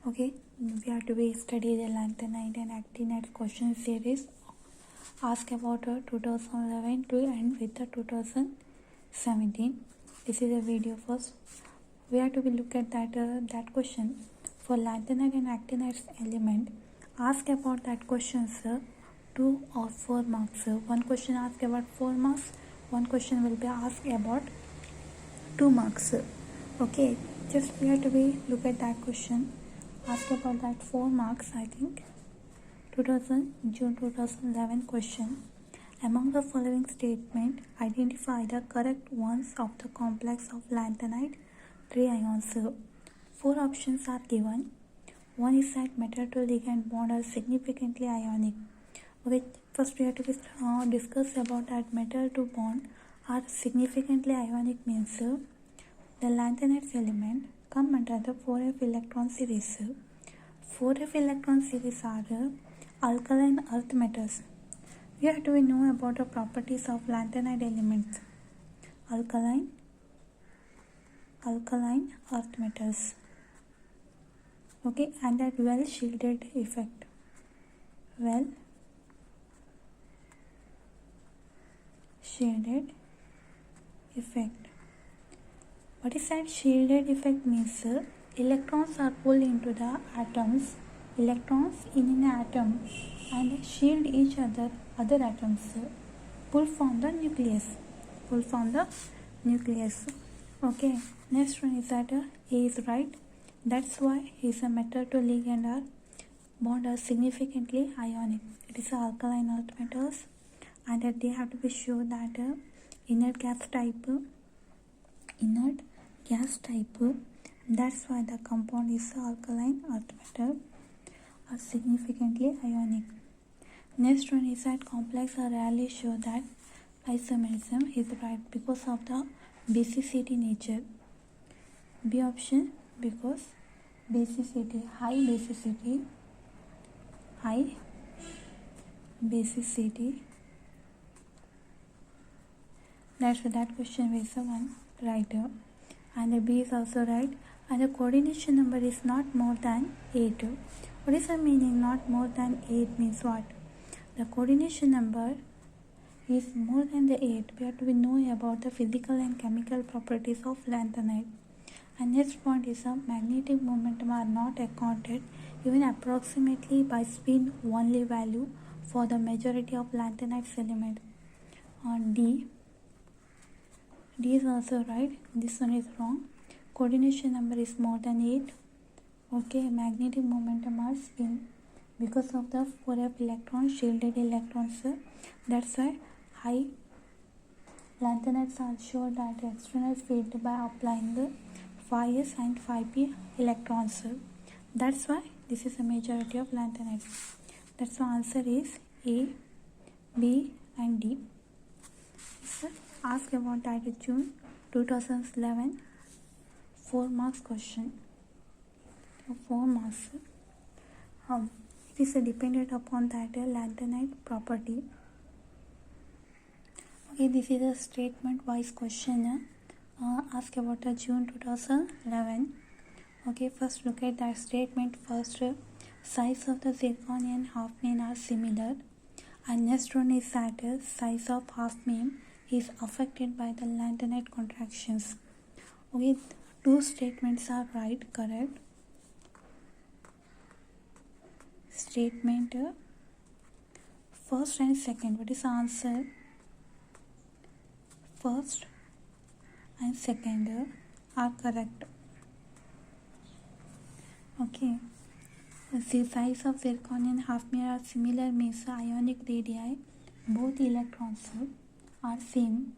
Okay, we are to be study the lanthanide and actinide question series. Ask about 2011 to end with the 2017. This is a video first. We are to be look at that question for lanthanide and actinide element. Ask about that question, sir. 2 or 4 marks. Sir. One question asked about 4 marks. One question will be asked about 2 marks. Sir. Okay, just we have to be look at that question. Ask about that 4 marks, I think. June 2011 question. Among the following statement, identify the correct ones of the complex of lanthanide 3 ions. 4 options are given. One is that metal to ligand bond are significantly ionic. Okay, first we have to discuss about that metal to bond are significantly ionic means the lanthanide element come under the 4f electron series. 4f electron series are alkaline earth metals. We have to know about the properties of lanthanide elements. Alkaline earth metals. Okay, and that well shielded effect. Well shielded effect. What is that shielded effect means? Electrons are pulled into the atoms. Electrons in an atom and shield each other atoms. Pull from the nucleus. Okay. Next one is that A is right. That's why is a metal to ligand bond are significantly ionic. It is alkaline earth metals, and that they have to be sure that inert gas type. That's why the compound is alkaline earth metal are significantly ionic. Next one is that complex are rarely show that isomerism is right because of the basicity nature. B option because high basicity. That's that question is the one right, and the B is also right, and the coordination number is not more than 8. What is the meaning not more than 8 means what? The coordination number is more than the 8. We have to know about the physical and chemical properties of lanthanide. And next point is the magnetic momentum are not accounted even approximately by spin only value for the majority of lanthanide element. On D is also right. This one is wrong. Coordination number is more than 8. Okay, magnetic momentum are spin because of the 4f electron shielded electrons. That's why high lanthanides are sure that external field by applying the 5s and 5p electrons. That's why this is a majority of lanthanides. That's the answer is A, B and D. Ask about that June 2011 4 marks question. 4 marks. It is dependent upon that lanthanide property. Okay, this is a statement wise question. Ask about the June 2011. Okay, first look at that statement first. Size of the zirconium half main are similar, and next one is that size of half main is affected by the lanthanide contractions. Okay, 2 statements are right, correct. Statement first and second. What is the answer? First and second are correct. Okay. The size of zirconium half main are similar means ionic radii, both electrons are same.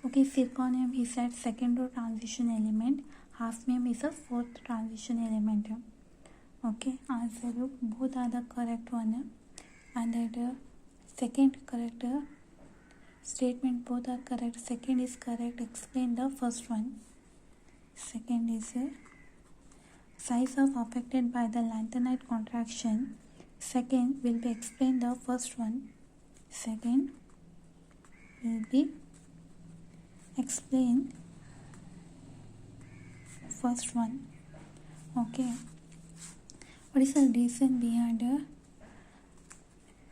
Okay, zirconium is at second row transition element, hafnium is a fourth transition element. Okay, answer both are the correct one, and that second correct statement both are correct. Second is correct. Explain the first one. Second is size of affected by the lanthanide contraction. Second will be explain the first one. Second will be explain first one. Okay, what is the reason behind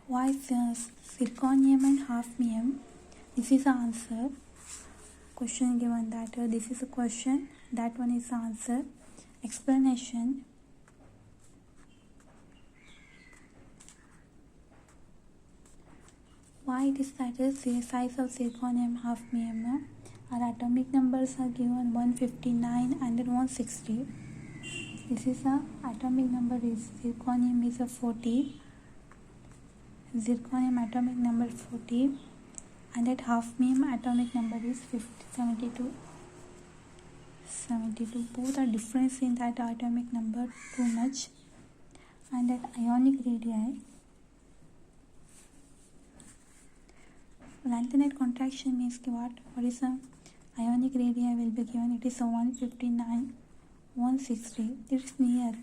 why zirconium and hafnium? This is the answer. Question given that this is a question, that one is the answer. Explanation. Why it is that the size of zirconium hafnium, our atomic numbers are given 159 and 160. This is the atomic number is zirconium is a 40. Zirconium atomic number 40, and that hafnium atomic number is 72. Both are difference in that atomic number too much. And that ionic radii, lanthanide contraction means what? What is the ionic radii will be given? It is a 159, 160. It is near.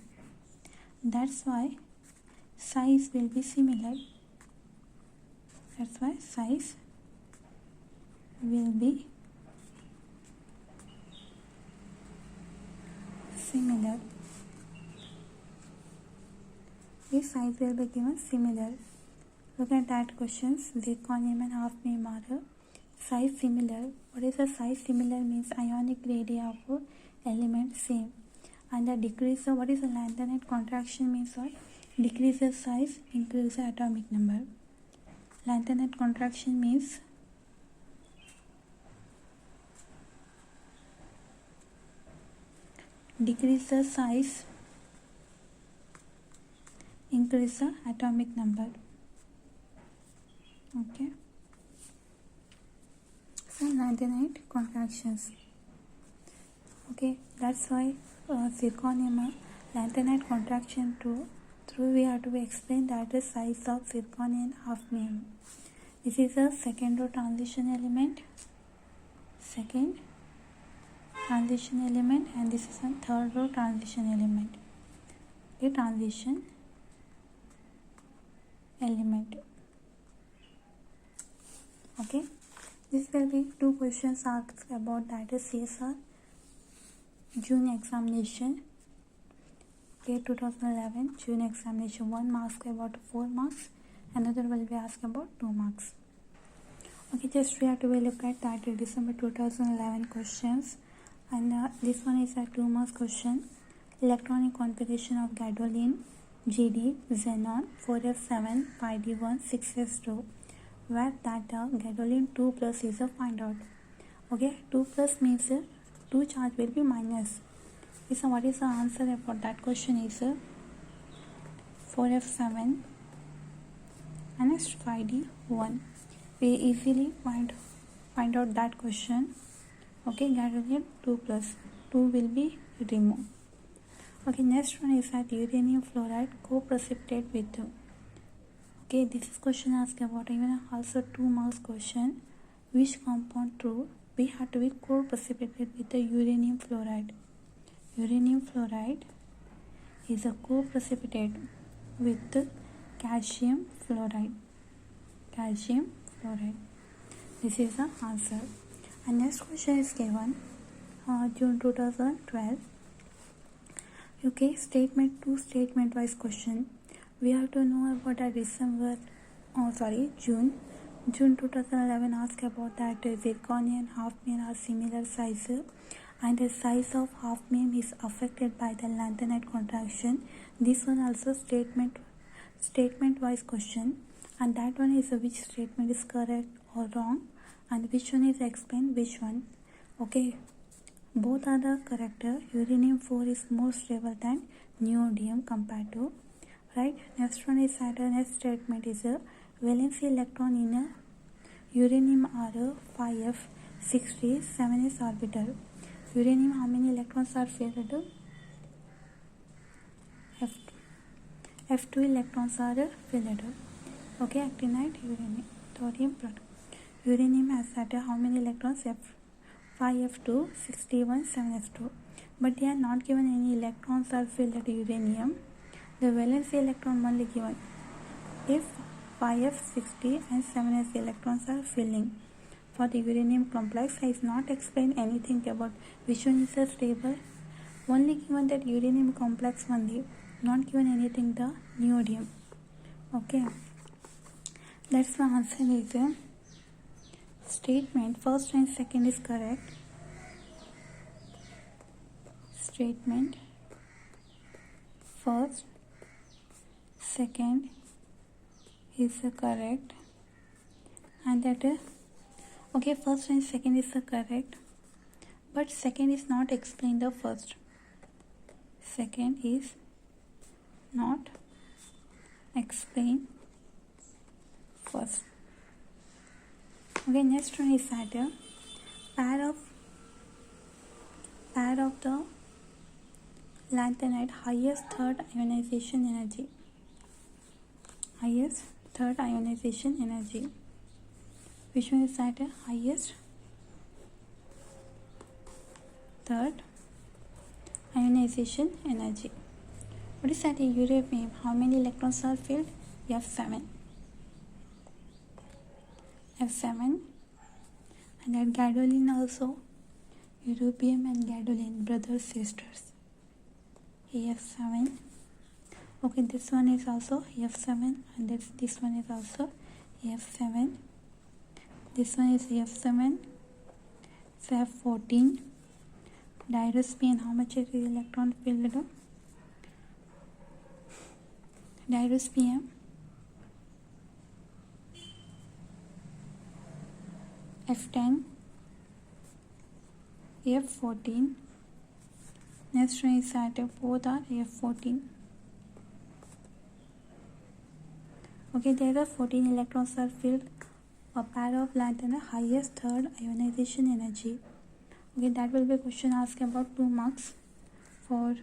That's why size will be similar. That's why size will be similar. This size will be given similar. Look at that questions. Zirconium and hafnium are size similar. What is the size similar means? Ionic radii of element same. And the decrease of what is the lanthanide contraction means what? Decrease the size, increase the atomic number. Lanthanide contraction means decrease the size, increase the atomic number. Okay. So lanthanide contractions. Okay, that's why zirconium lanthanide contraction through we have to explain that the size of zirconium and hafnium. This is a second row transition element. Second transition element, and this is a third row transition element. A transition element. Okay, this will be two questions asked about that is CSR June examination. Okay, 2011 June examination. One marks about 4 marks, another will be asked about 2 marks. Okay, just we have to look at that December 2011 questions, and this one is a 2 marks question. Electronic configuration of gadolinium, GD, xenon, 4f7, 5d1, 6s2, where that gadolinium 2 plus is a find out. Okay, 2 plus means 2 charge will be minus. So what is the answer for that question is 4f7 and next 5d1. We easily find out that question. Okay, gadolinium 2 plus 2 will be removed. Okay, next one is that uranium fluoride co-precipitate with. Okay, this is question asked about even also 2 marks question. Which compound true? We have to be co-precipitate with the uranium fluoride. Uranium fluoride is a co-precipitate with calcium fluoride. Calcium fluoride. This is the answer. And next question is given June 2012. Okay, statement 2 statement wise question. We have to know about a June 2011 asked about that zirconium and hafnium are similar size, and the size of hafnium is affected by the lanthanide contraction. This one also statement wise question, and that one is which statement is correct or wrong, and which one is explained which one. Okay, both are the correct. Uranium 4 is more stable than neodymium compared to, right? Next one is that next statement is valency electron in a uranium are 5f60 7s orbital. Uranium, how many electrons are filled? F2 electrons are filled. Okay, actinide uranium, thorium product. Uranium has that how many electrons? 5f2 61 7s2, but they are not given any electrons are filled at uranium. The valency electron only given. If 5f60 and 7s electrons are filling, for the uranium complex is not explained anything about which one is a stable. Only given that uranium complex only, not given anything the neodymium. Okay, that's the answer is a statement. First and second is correct. Statement first, second is correct, and that is okay. First and second is correct, but second is not explained the first. Second is not explained first. Okay, next one is that pair of the lanthanide highest third ionization energy. Highest third ionization energy. Which one is that highest third ionization energy? What is that uranium? How many electrons are filled? F7. F7. And that gadolinium also. Europium and gadolinium, brothers, sisters. F7. Okay, this one is also F7, and this one is also F7. This one is F7. It's F14. Dyrosmium, how much is the electron filled? Dyrosmium F10. F14. Next one is that both are F14. Okay, there are 14 electrons are filled. A pair of lanthanide highest third ionization energy. Okay, that will be a question asked about 2 marks. For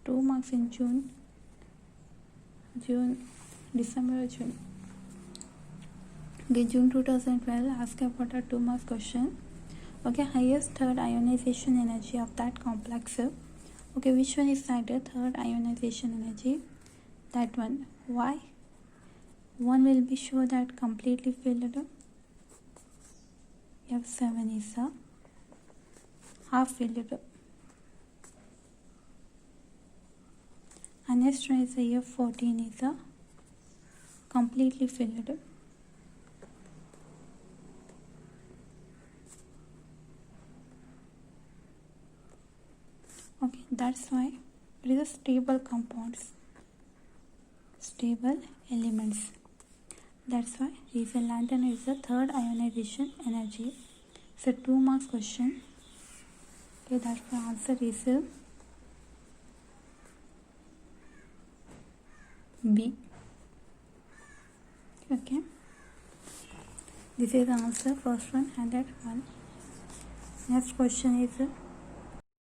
2 marks in December or June. Okay, June 2012 asked about a 2 marks question. Okay, highest third ionization energy of that complex. Okay, which one is that third ionization energy? That one. Why? One will be sure that completely filled. F7 is a half filled. And next one is a F14 is a completely filled. Okay, that's why it is a stable compounds, stable elements. That's why lanthanide is the third ionization energy. It's a 2 marks question. Okay, that's the answer is B. Okay, this is the answer, first one and that one. Next question is